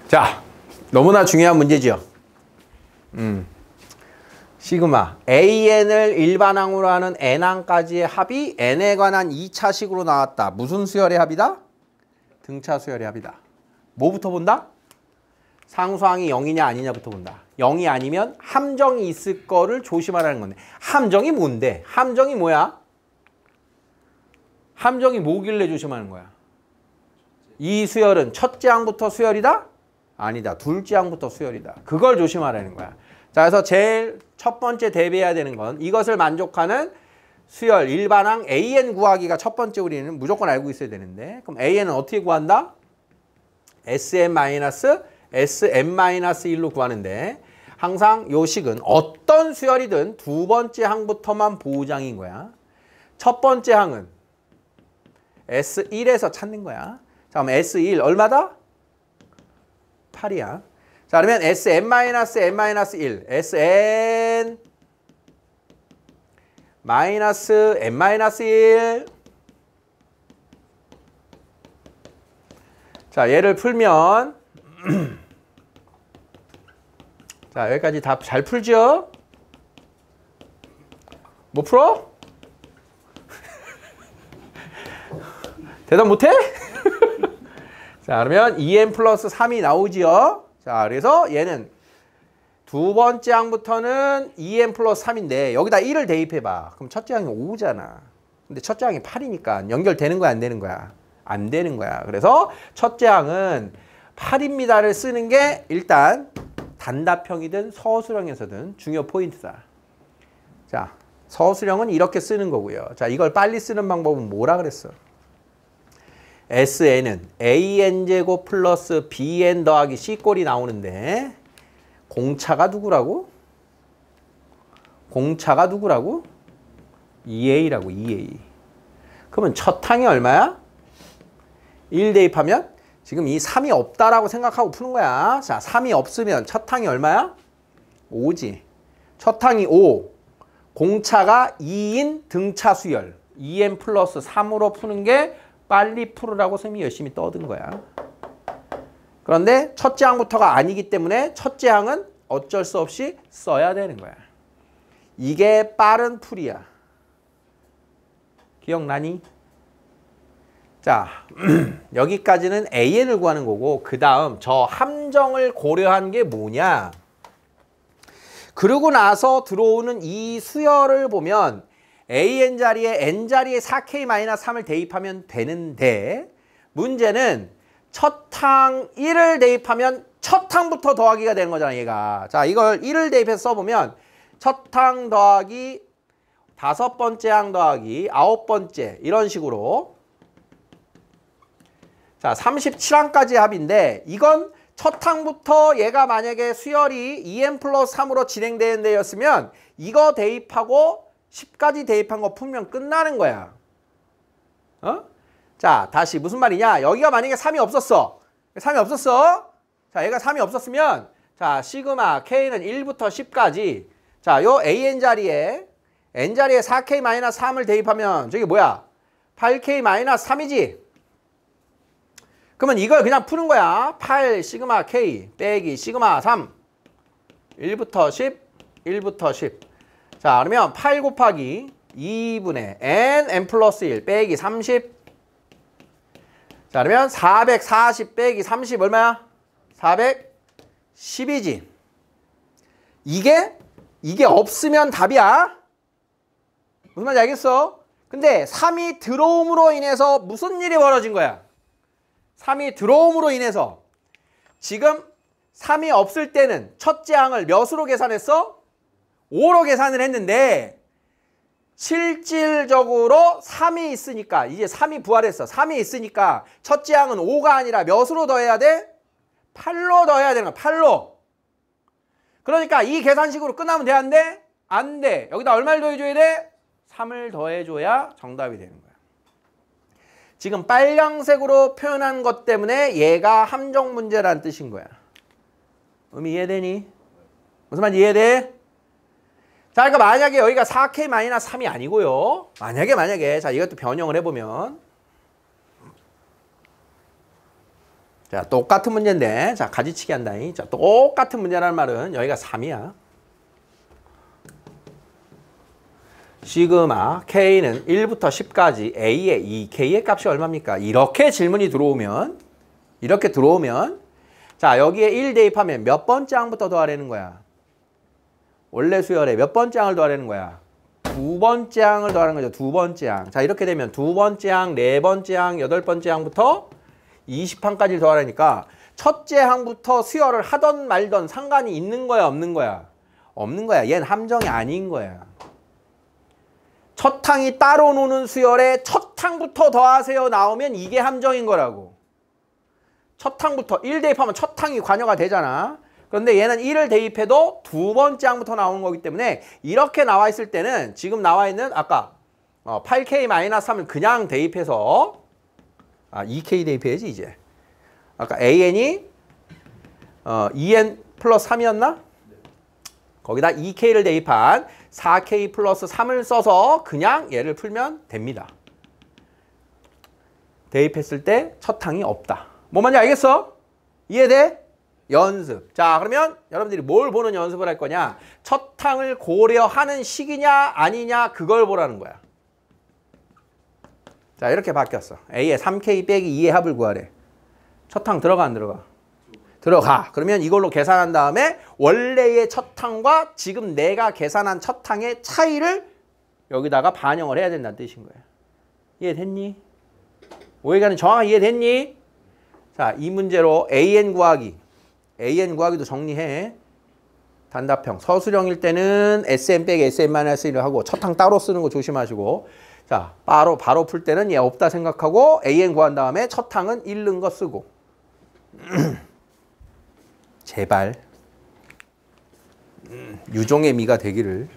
자, 너무나 중요한 문제죠. 시그마 AN을 일반항으로 하는 N항까지의 합이 N에 관한 2차식으로 나왔다. 무슨 수열의 합이다? 등차 수열의 합이다. 뭐부터 본다? 상수항이 0이냐 아니냐부터 본다. 0이 아니면 함정이 있을 거를 조심하라는 건데. 함정이 뭔데? 함정이 뭐야? 함정이 뭐길래 조심하는 거야? 이 수열은 첫째 항부터 수열이다? 아니다. 둘째 항부터 수열이다. 그걸 조심하라는 거야. 자, 그래서 제일 첫 번째 대비해야 되는 건 이것을 만족하는 수열 일반항 AN 구하기가 첫 번째 우리는 무조건 알고 있어야 되는데, 그럼 AN은 어떻게 구한다? SM-SM-1로 구하는데, 항상 요 식은 어떤 수열이든 두 번째 항부터만 보장인 거야. 첫 번째 항은 S1에서 찾는 거야. 자, 그럼 S1 얼마다? 8이야. 자, 그러면 Sn-n-1, Sn-n-1. 자, 얘를 풀면 자, 여기까지 다 잘 풀죠? 못 풀어? 대답 못해? 자, 그러면 2n 플러스 3이 나오지요? 자, 그래서 얘는 두 번째 항부터는 2n 플러스 3인데 여기다 1을 대입해봐. 그럼 첫째 항이 5잖아. 근데 첫째 항이 8이니까 연결되는 거야, 안 되는 거야? 안 되는 거야. 그래서 첫째 항은 8입니다를 쓰는 게 일단 단답형이든 서술형에서든 중요 포인트다. 자, 서술형은 이렇게 쓰는 거고요. 자, 이걸 빨리 쓰는 방법은 뭐라 그랬어? SN은 AN제곱 플러스 BN 더하기 C꼴이 나오는데 공차가 누구라고? 공차가 누구라고? 2A라고, 2A. 그러면 첫 항이 얼마야? 1 대입하면 지금 이 3이 없다라고 생각하고 푸는 거야. 자, 3이 없으면 첫 항이 얼마야? 5지. 첫 항이 5. 공차가 2인 등차 수열. 2n 플러스 3으로 푸는 게 빨리 풀으라고 선생님이 열심히 떠든 거야. 그런데 첫째 항부터가 아니기 때문에 첫째 항은 어쩔 수 없이 써야 되는 거야. 이게 빠른 풀이야. 기억나니? 자, 여기까지는 AN을 구하는 거고, 그 다음 저 함정을 고려한 게 뭐냐? 그러고 나서 들어오는 이 수열을 보면 AN 자리에 N 자리에 4K-3을 대입하면 되는데, 문제는 첫 항 1을 대입하면 첫 항부터 더하기가 되는 거잖아, 얘가. 자, 이걸 1을 대입해서 써보면 첫 항 더하기 다섯 번째 항 더하기 아홉 번째 이런 식으로. 자, 37항까지 합인데 이건 첫 항부터 얘가 만약에 수열이 2n 플러스 3으로 진행되는 데였으면 이거 대입하고 10까지 대입한 거 풀면 끝나는 거야. 어? 자, 다시 무슨 말이냐? 여기가 만약에 3이 없었어. 3이 없었어. 자, 얘가 3이 없었으면 자, 시그마 K는 1부터 10까지. 자, 요 AN 자리에 N 자리에 4K-3을 대입하면 저게 뭐야? 8K-3이지. 그러면 이걸 그냥 푸는 거야. 8 시그마 K 빼기 시그마 3. 1부터 10, 1부터 10. 자, 그러면 8 곱하기 2분의 n 플러스 1 빼기 30. 자, 그러면 440 빼기 30 얼마야? 410이지. 이게 없으면 답이야. 무슨 말인지 알겠어? 근데 3이 들어옴으로 인해서 무슨 일이 벌어진 거야? 3이 들어옴으로 인해서 지금 3이 없을 때는 첫째 항을 몇으로 계산했어? 5로 계산을 했는데 실질적으로 3이 있으니까 이제 3이 부활했어. 3이 있으니까 첫째 항은 5가 아니라 몇으로 더해야 돼? 8로 더해야 되는 거야. 8로. 그러니까 이 계산식으로 끝나면 돼? 안 돼? 안 돼. 여기다 얼마를 더해줘야 돼? 3을 더해줘야 정답이 되는 거야. 지금 빨강색으로 표현한 것 때문에 얘가 함정 문제라는 뜻인 거야. 의미 이해되니? 무슨 말인지 이해돼? 자, 그러니까 만약에 여기가 4K-3이 아니고요. 만약에 자, 이것도 변형을 해보면 자, 똑같은 문제인데, 자, 가지치기 한다잉. 자, 똑같은 문제라는 말은 여기가 3이야. 시그마 K는 1부터 10까지 A의 2, K의 값이 얼마입니까? 이렇게 질문이 들어오면, 자, 여기에 1 대입하면 몇 번째 항부터 더하라는 거야? 원래 수열에 몇 번째 항을 더하라는 거야? 두 번째 항을 더하는 거죠. 두 번째 항. 자, 이렇게 되면 두 번째 항, 네 번째 항, 여덟 번째 항부터 20항까지 더하라니까 첫째 항부터 수열을 하던 말던 상관이 있는 거야, 없는 거야? 없는 거야. 얘는 함정이 아닌 거야. 첫 항이 따로 노는 수열에 첫 항부터 더하세요 나오면 이게 함정인 거라고. 첫 항부터 1 대입하면 첫 항이 관여가 되잖아. 그런데 얘는 1을 대입해도 두 번째 항부터 나오는 거기 때문에 이렇게 나와 있을 때는 지금 나와 있는 아까 8K-3을 그냥 대입해서 2K 대입해야지 이제. 아까 AN이 2N 플러스 3이었나? 거기다 2K를 대입한 4K 플러스 3을 써서 그냥 얘를 풀면 됩니다. 대입했을 때 첫 항이 없다. 뭐 말인지 알겠어? 이해돼? 연습. 자, 그러면 여러분들이 뭘 보는 연습을 할 거냐? 첫 항을 고려하는 시기냐 아니냐 그걸 보라는 거야. 자, 이렇게 바뀌었어. A의 3K 빼기 2의 합을 구하래. 첫 항 들어가 안 들어가? 들어가. 그러면 이걸로 계산한 다음에 원래의 첫 항과 지금 내가 계산한 첫 항의 차이를 여기다가 반영을 해야 된다는 뜻인 거야. 이해됐니? 오해가는 정확하게 이해됐니? 자, 이 문제로 AN 구하기도 정리해. 단답형. 서술형일 때는 SM 빼기 SM-1을 하고 첫 항 따로 쓰는 거 조심하시고. 자, 바로 풀 때는 얘 없다 생각하고 AN 구한 다음에 첫 항은 잃는 거 쓰고. 제발 유종의 미가 되기를.